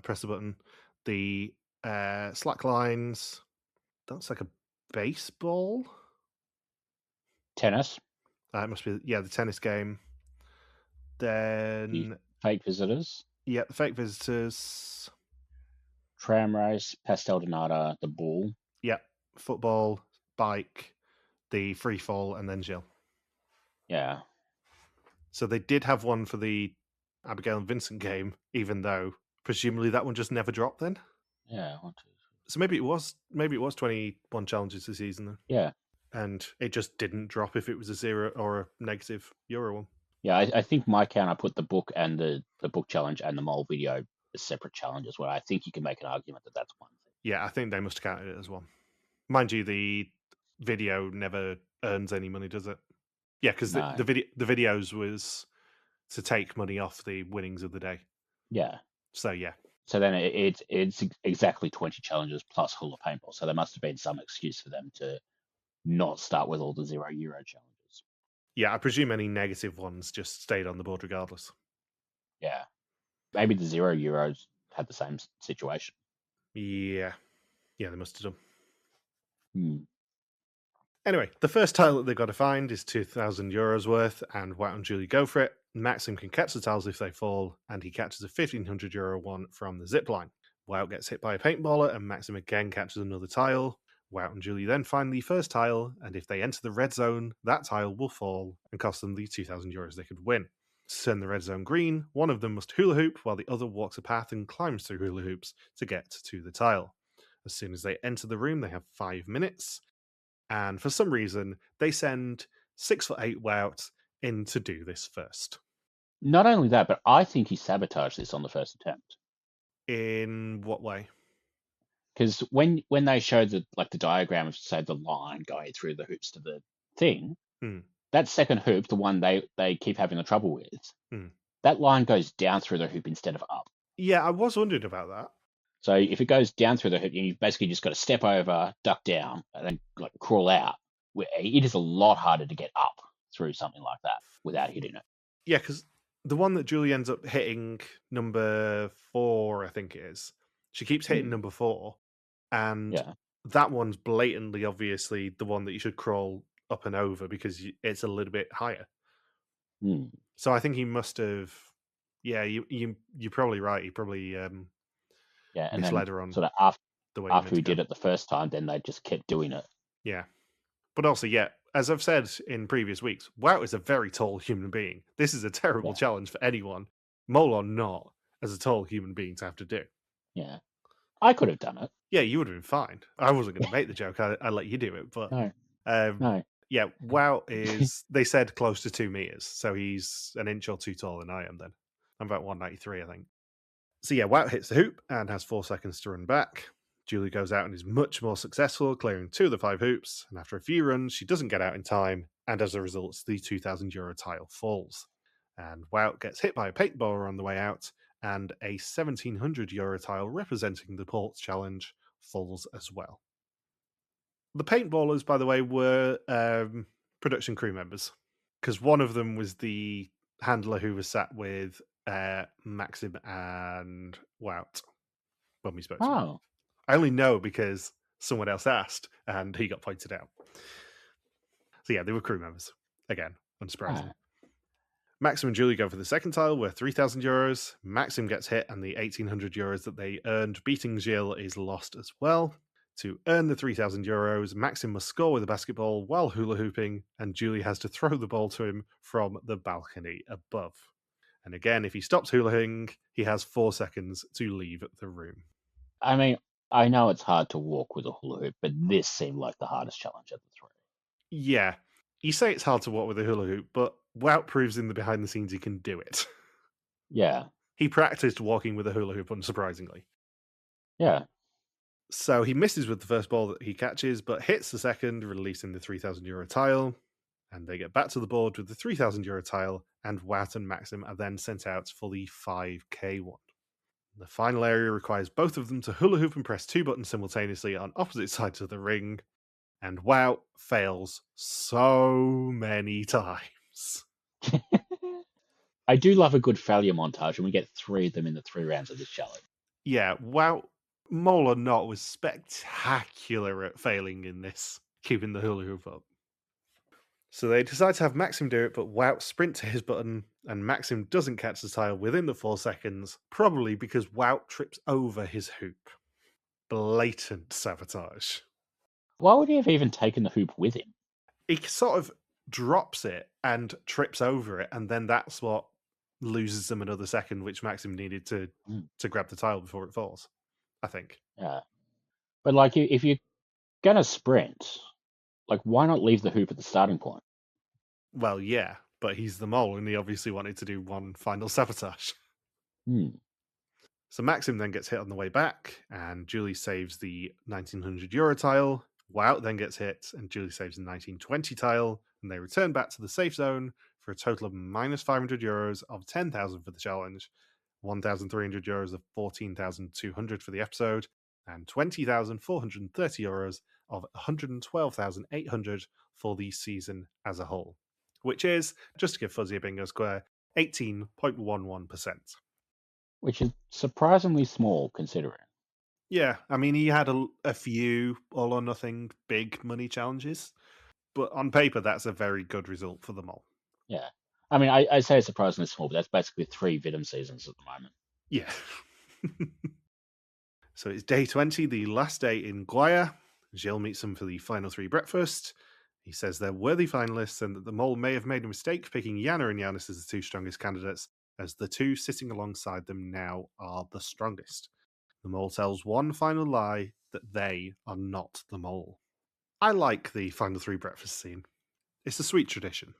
press the button, the slack lines. That's like a baseball. Tennis. It must be the tennis game. The Then fake visitors. the fake visitors. Tram race. Pastel de Nata. The bull. Yeah, football, bike, the free fall, and then Gilles. Yeah. So they did have one for the Abigail and Vincent game, even though presumably that one just never dropped then. Yeah. So maybe it was 21 challenges this season then. Yeah. And it just didn't drop if it was a 0 or a negative Euro one. Yeah, I think my count, I put the book and the book challenge and the mole video as separate challenges, where I think you can make an argument that that's one thing. Yeah, I think they must have counted it as one. Mind you, the video never earns any money, does it? Yeah, because No. the videos was to take money off the winnings of the day. Yeah. So yeah. So then it's exactly 20 challenges plus hula paintball. So there must have been some excuse for them to not start with all the €0 challenges. Yeah, I presume any negative ones just stayed on the board regardless. Yeah. Maybe the €0 had the same situation. Yeah. Yeah, they must have done. Hmm. Anyway, the first tile that they've got to find is €2,000 worth, and Wout and Julie go for it. Maxim can catch the tiles if they fall, and he catches a €1,500 one from the zip line. Wout gets hit by a paintballer, and Maxim again catches another tile. Wout and Julie then find the first tile, and if they enter the red zone, that tile will fall and cost them the €2,000 they could win. To turn the red zone green, one of them must hula hoop, while the other walks a path and climbs through hula hoops to get to the tile. As soon as they enter the room, they have 5 minutes. And for some reason, they send 6'8" Wout in to do this first. Not only that, but I think he sabotaged this on the first attempt. In what way? Because when they showed the diagram of, say, the line going through the hoops to the thing, that second hoop, the one they keep having the trouble with, that line goes down through the hoop instead of up. Yeah, I was wondering about that. So if it goes down through the hoop, you've basically just got to step over, duck down, and then crawl out. It is a lot harder to get up through something like that without hitting it. Yeah, because the one that Julie ends up hitting, number 4, I think it is, she keeps hitting number 4, and that one's blatantly, obviously, the one that you should crawl up and over because it's a little bit higher. So I think he must have. Yeah, you're probably right. He probably and misled then her on sort of the way after he did it the first time, then they just kept doing it. Yeah, but also, as I've said in previous weeks, Wout is a very tall human being. This is a terrible challenge for anyone, Mol or not, as a tall human being to have to do. Yeah, I could have done it. Yeah, you would have been fine. I wasn't going to make the joke. I let you do it, but no. Yeah, Wout is, they said, close to 2 meters, so he's an inch or 2 taller than I am. Then I'm about 193, I think. So yeah, Wout hits the hoop and has 4 seconds to run back. Julie goes out and is much more successful, clearing 2 of the 5 hoops. And after a few runs, she doesn't get out in time, and as a result, the €2,000 tile falls. And Wout gets hit by a paintballer on the way out, and a €1,700 tile representing the Ports Challenge falls as well. The paintballers, by the way, were production crew members, because one of them was the handler who was sat with Maxim and Wout when we spoke to him. I only know because someone else asked and he got pointed out. So yeah, they were crew members. Again, unsurprising. Maxim and Julie go for the second tile, worth €3,000. Maxim gets hit, and the €1,800 that they earned beating Gilles is lost as well. To earn the €3,000, Maxim must score with a basketball while hula hooping, and Julie has to throw the ball to him from the balcony above. And again, if he stops hula hooping, he has 4 seconds to leave the room. I mean, I know it's hard to walk with a hula hoop, but this seemed like the hardest challenge of the 3. Yeah. You say it's hard to walk with a hula hoop, but Wout proves in the behind the scenes he can do it. Yeah. He practiced walking with a hula hoop, unsurprisingly. Yeah. So he misses with the first ball that he catches, but hits the second, releasing the €3,000 tile. And they get back to the board with the €3,000 tile, and Wout and Maxim are then sent out for the 5K one. The final area requires both of them to hula hoop and press 2 buttons simultaneously on opposite sides of the ring, and Wout fails so many times. I do love a good failure montage, and we get 3 of them in the 3 rounds of this challenge. Yeah, Wout, Mole or not, was spectacular at failing in this, keeping the hula hoop up. So they decide to have Maxim do it, but Wout sprint to his button, and Maxim doesn't catch the tile within the 4 seconds, probably because Wout trips over his hoop. Blatant sabotage. Why would he have even taken the hoop with him? He sort of drops it and trips over it, and then that's what loses them another second, which Maxim needed to grab the tile before it falls, I think. Yeah. But like, if you're gonna sprint, like, why not leave the hoop at the starting point? Well, yeah, but he's the mole, and he obviously wanted to do one final sabotage. Hmm. So Maxim then gets hit on the way back, and Julie saves the €1,900 tile. Wout then gets hit, and Julie saves the 1920 tile, and they return back to the safe zone for a total of minus €500 of 10,000 for the challenge, €1,300 of 14,200 for the episode, and €20,430 of 112,800 for the season as a whole, which is, just to give Fuzzy a bingo square, 18.11%. Which is surprisingly small considering. Yeah, I mean, he had a few all or nothing big money challenges, but on paper, that's a very good result for them all. Yeah. I mean, I say surprisingly small, but that's basically 3 Vidum seasons at the moment. Yeah. So it's day 20, the last day in Guaya. Gilles meets them for the final 3 breakfast. He says they're worthy finalists and that the mole may have made a mistake picking Yana and Giannis as the 2 strongest candidates, as the 2 sitting alongside them now are the strongest. The mole tells one final lie that they are not the mole. I like the final 3 breakfast scene. It's a sweet tradition.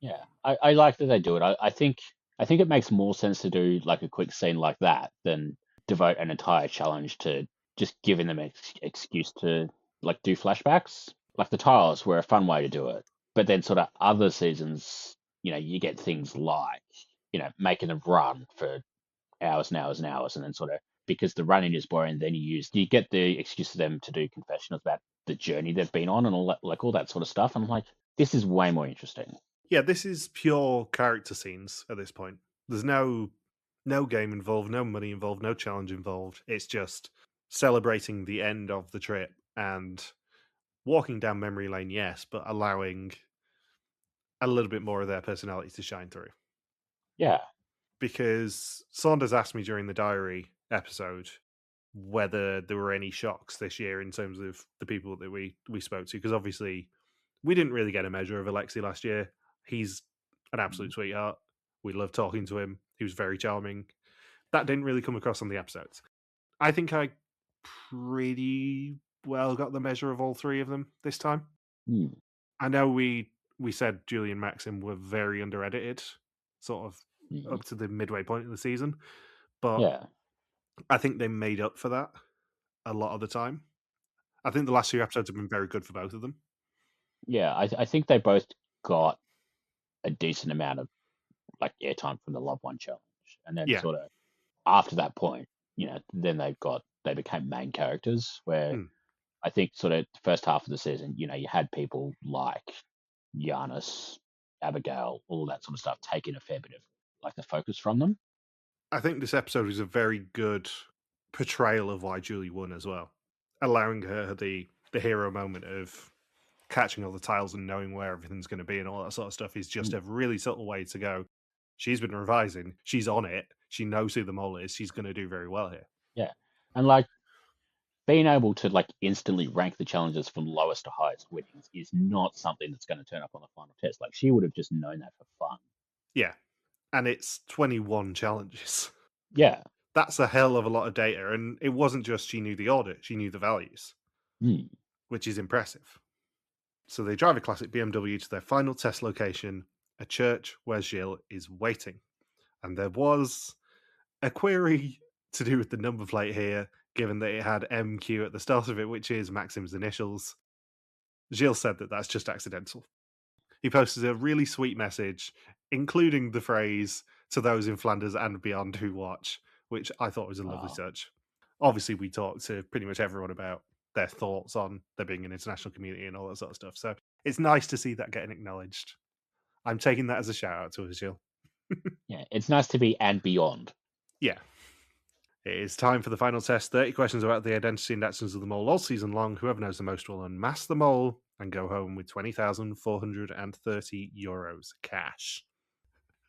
Yeah. I like that they do it. I think it makes more sense to do like a quick scene like that than devote an entire challenge to just giving them an excuse to like do flashbacks. Like the tiles were a fun way to do it, but then sort of other seasons, you get things like making them run for hours and hours and hours, and then sort of because the running is boring, then you get the excuse for them to do confessionals about the journey they've been on and all that, like all that sort of stuff. And I'm like, this is way more interesting. Yeah, this is pure character scenes at this point. There's no game involved, no money involved, no challenge involved. It's just celebrating the end of the trip and walking down memory lane, yes, but allowing a little bit more of their personality to shine through. Yeah. Because Saunders asked me during the diary episode whether there were any shocks this year in terms of the people that we spoke to, because obviously we didn't really get a measure of Alexei last year. He's an absolute sweetheart. We love talking to him. He was very charming. That didn't really come across on the episodes. I think I pretty well got the measure of all 3 of them this time. Hmm. I know we said Julie and Maxim were very under-edited, sort of up to the midway point of the season, but Yeah. I think they made up for that a lot of the time. I think the last 2 episodes have been very good for both of them. Yeah. I think they both got a decent amount of like airtime from the Love One challenge, and then Yeah. sort of after that point, then they became main characters. Where I think sort of the first half of the season, you had people like Giannis, Abigail, all that sort of stuff taking a fair bit of like the focus from them. I think this episode was a very good portrayal of why Julie won as well, allowing her the hero moment of catching all the tiles and knowing where everything's going to be and all that sort of stuff is just a really subtle way to go. She's been revising. She's on it. She knows who the mole is. She's going to do very well here. Yeah, and like being able to like instantly rank the challenges from lowest to highest winnings is not something that's going to turn up on the final test. Like she would have just known that for fun. Yeah, and it's 21 challenges. Yeah, that's a hell of a lot of data, and it wasn't just she knew the audit; she knew the values, which is impressive. So they drive a classic BMW to their final test location, a church where Gilles is waiting. And there was a query to do with the number plate here, given that it had MQ at the start of it, which is Maxim's initials. Gilles said that that's just accidental. He posted a really sweet message, including the phrase "to those in Flanders and beyond who watch," which I thought was a lovely Oh, touch. Obviously, we talked to pretty much everyone about their thoughts on there being an international community and all that sort of stuff. So it's nice to see that getting acknowledged. I'm taking that as a shout out to us, Jill. yeah. It's nice to be and beyond. Yeah. It is time for the final test. 30 questions about the identity and actions of the mole all season long. Whoever knows the most will unmask the mole and go home with €20,430 cash.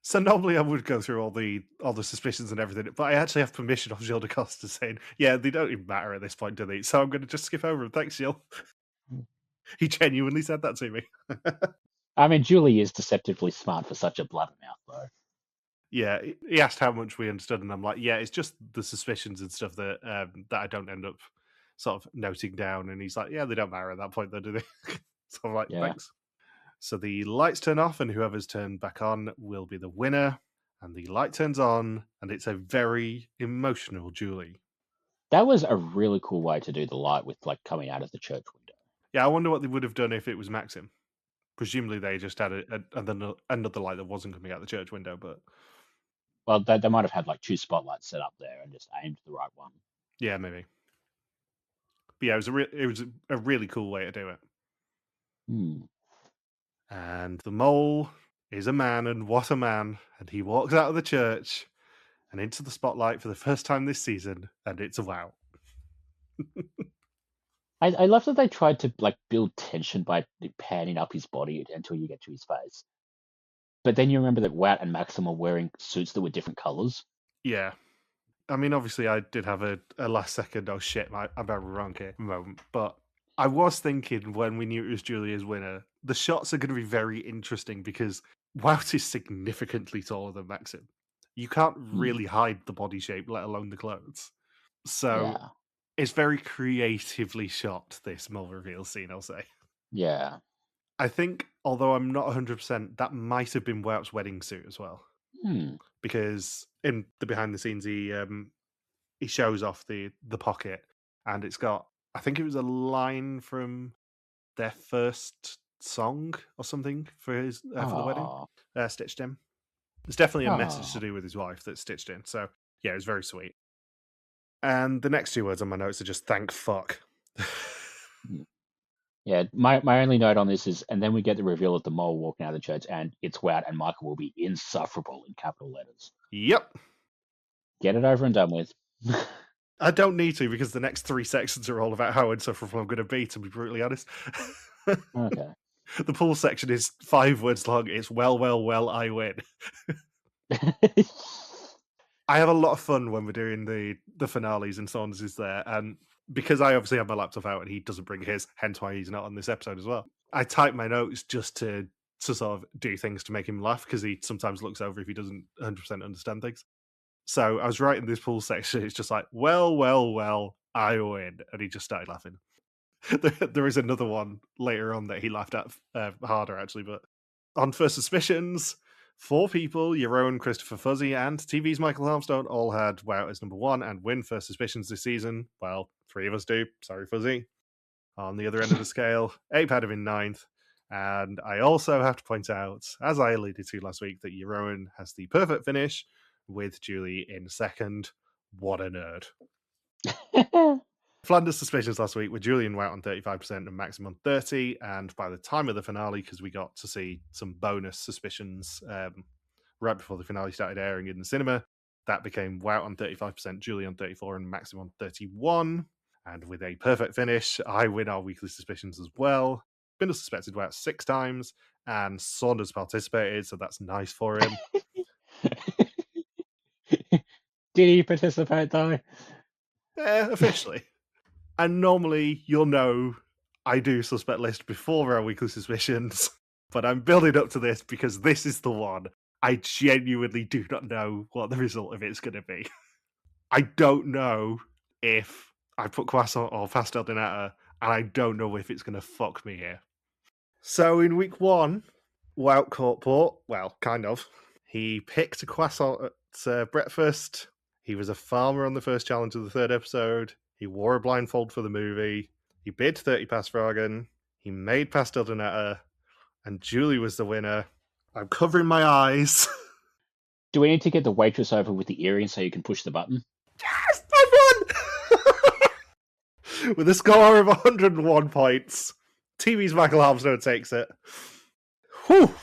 So normally I would go through all the suspicions and everything, but I actually have permission of Gilles de Costa saying, yeah, they don't even matter at this point, do they? So I'm going to just skip over them. Thanks, Gilles. He genuinely said that to me. I mean, Julie is deceptively smart for such a blabbermouth, though. Yeah, he asked how much we understood, and I'm like, yeah, it's just the suspicions and stuff that that I don't end up sort of noting down. And he's like, yeah, they don't matter at that point, though, do they? So I'm like, Yeah. thanks. So the lights turn off, and whoever's turned back on will be the winner. And the light turns on, and it's a very emotional Julie. That was a really cool way to do the light with like coming out of the church window. Yeah, I wonder what they would have done if it was Maxim. Presumably, they just had another light that wasn't coming out the church window, but Well, they might have had like two spotlights set up there and just aimed the right one. yeah, maybe. But yeah, it was a really cool way to do it. Hmm. And the mole is a man, and what a man! And he walks out of the church and into the spotlight for the first time this season, and it's a wow. I love that they tried to like build tension by panning up his body until you get to his face. But then you remember that Wout and Maxim are wearing suits that were different colors. Yeah. I mean, obviously, I did have a last second, oh shit, I'm very wrong here moment. But I was thinking when we knew it was Julia's winner, the shots are going to be very interesting because Wout is significantly taller than Maxim. You can't Hmm. really hide the body shape, let alone the clothes. So Yeah, it's very creatively shot, this mole reveal scene, I'll say. yeah. I think, although I'm not 100%, that might have been Wout's wedding suit as well. Hmm. Because in the behind the scenes, he shows off the pocket, and it's got, I think it was a line from their first song or something for the wedding, Oh, stitched in. It's definitely a message to oh. do with his wife that's stitched in. So yeah, it was very sweet. And the next two words on my notes are just "thank fuck." Hmm. Yeah, my only note on this is, and then we get the reveal of the mole walking out of the church, and it's Wout, and Michael will be insufferable in capital letters. Yep. Get it over and done with. I don't need to because the next 3 sections are all about how insufferable I'm going to be, to be brutally honest. Okay. The pool section is 5 words long. It's well, well, well, I win. I have a lot of fun when we're doing the finales and Saunders is there. And because I obviously have my laptop out and he doesn't bring his, hence why he's not on this episode as well. I type my notes just to sort of do things to make him laugh because he sometimes looks over if he doesn't 100% understand things. So I was writing this pool section. It's just like, well, well, well, I win. And he just started laughing. There is another one later on that he laughed at harder, actually. But on First Suspicions, 4 people, your own Christopher Fuzzy and TV's Michael Harmstone, all had Wow as number 1 and win First Suspicions this season. Well, 3 of us do. Sorry, Fuzzy. On the other end of the scale, Ape had him in 9th. And I also have to point out, as I alluded to last week, that Jeroen has the perfect finish with Julie in 2nd. What a nerd. Flanders Suspicions last week with Julian Wout on 35% and Maxim on 30%. And by the time of the finale, because we got to see some bonus Suspicions right before the finale started airing in the cinema, that became Wout on 35%, Julian on 34%, and Maxim on 31%. And with a perfect finish, I win our weekly Suspicions as well. Bindles suspected Wout 6 times, and Saunders participated, so that's nice for him. Did he participate though? Officially. And normally, you'll know I do suspect list before our weekly suspicions, but I'm building up to this because this is the one. I genuinely do not know what the result of it's going to be. I don't know if I put croissant or pastel de nata, and I don't know if it's going to fuck me here. So in week 1, Wout caught port. Well, kind of. He picked a croissant at breakfast. He was a farmer on the first challenge of the 3rd episode. He wore a blindfold for the movie. He bid 30 past Fragen. He made pastel de nata. and Julie was the winner. I'm covering my eyes. Do we need to get the waitress over with the earring so you can push the button? Yes, I won! With a score of 101 points, TV's Michael Harmsnow takes it. Whew!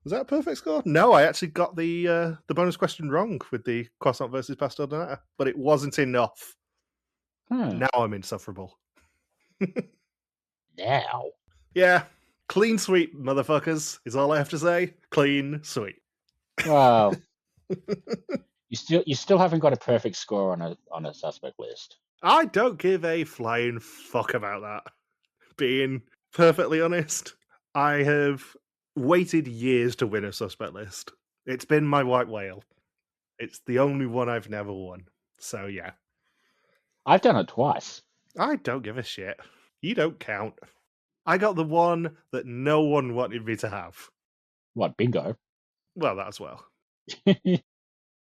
Was that a perfect score? No, I actually got the bonus question wrong with the croissant versus pasta donata, but it wasn't enough. Now I'm insufferable. Now? Yeah, clean sweep, motherfuckers, is all I have to say. Clean sweep. Well, you still haven't got a perfect score on a suspect list. I don't give a flying fuck about that. Being perfectly honest, I have waited years to win a suspect list. It's been my white whale. It's the only one I've never won. So yeah. I've done it twice. I don't give a shit. You don't count. I got the one that no one wanted me to have. What, bingo? Well, that as well.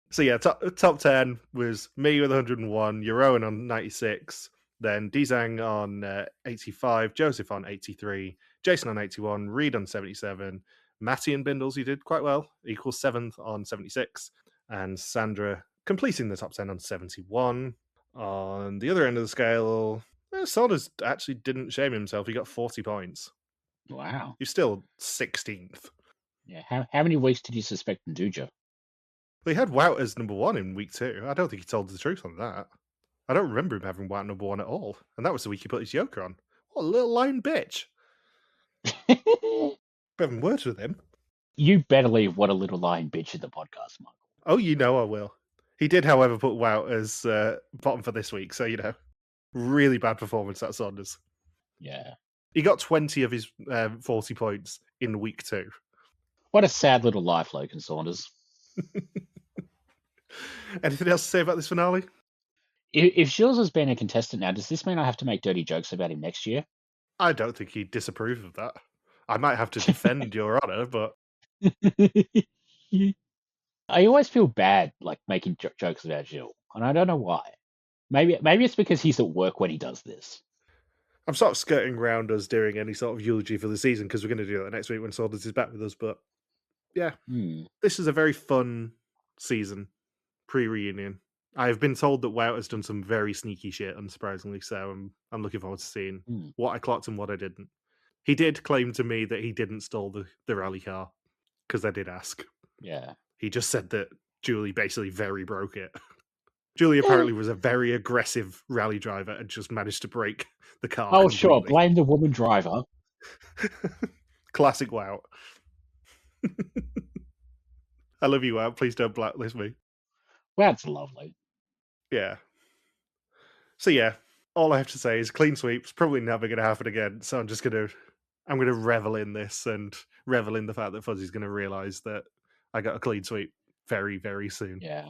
So yeah, top 10 was me with 101, Jeroen on 96, then Dizang on 85, Joseph on 83, Jason on 81, Reed on 77, Matty and Bindles, who did quite well, equals 7th on 76, and Sandra completing the top 10 on 71. On the other end of the scale, Solders actually didn't shame himself. He got 40 points. Wow. He's still 16th. Yeah. How many weeks did you suspect Nduja? They had Wout as number 1 in week 2. I don't think he told the truth on that. I don't remember him having Wout number 1 at all. And that was the week he put his yoker on. What a little lying bitch. Having words with him. You better leave what a little lying bitch in the podcast, Michael. Oh, you know I will. He did, however, put Wout as bottom for this week. So, really bad performance, that Saunders. Yeah. He got 20 of his 40 points in week 2. What a sad little life, Logan Saunders. Anything else to say about this finale? If Gilles has been a contestant now, does this mean I have to make dirty jokes about him next year? I don't think he'd disapprove of that. I might have to defend your honour, but... I always feel bad, like, making jokes about Gilles, and I don't know why. Maybe it's because he's at work when he does this. I'm sort of skirting around us doing any sort of eulogy for the season because we're going to do that next week when Saunders is back with us. But yeah, This is a very fun season pre-reunion. I've been told that Wout has done some very sneaky shit, unsurprisingly. So I'm looking forward to seeing what I clocked and what I didn't. He did claim to me that he didn't stole the rally car because I did ask. Yeah. He just said that Julie basically very broke it. Julie apparently was a very aggressive rally driver and just managed to break the car. Oh, sure. Blame the woman driver. Classic Wout. I love you, Wout. Please don't blacklist me. Wout's lovely. Yeah. So yeah, all I have to say is clean sweep's probably never going to happen again. So I'm going to revel in this and revel in the fact that Fuzzy's going to realise that I got a clean sweep very, very soon. Yeah.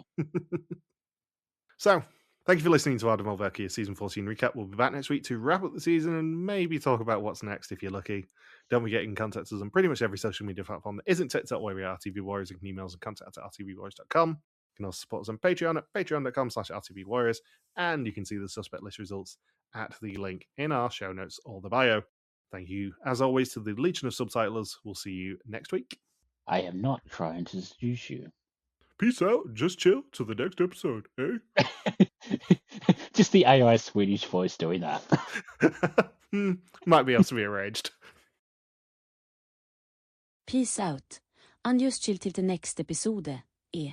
So, thank you for listening to our Mol België Season 14 recap. We'll be back next week to wrap up the season and maybe talk about what's next if you're lucky. Don't forget you can contact us on pretty much every social media platform that isn't TikTok, where we are RTV Warriors. You can email us and contact at rtvwarriors.com. You can also support us on Patreon at patreon.com/rtvwarriors. And you can see the suspect list results at the link in our show notes or the bio. Thank you, as always, to the Legion of Subtitlers. We'll see you next week. I am not trying to seduce you. Peace out. Just chill till the next episode, eh? Just the AI Swedish voice doing that. Might be able to be arranged. Peace out. And just chill till the next episode, eh?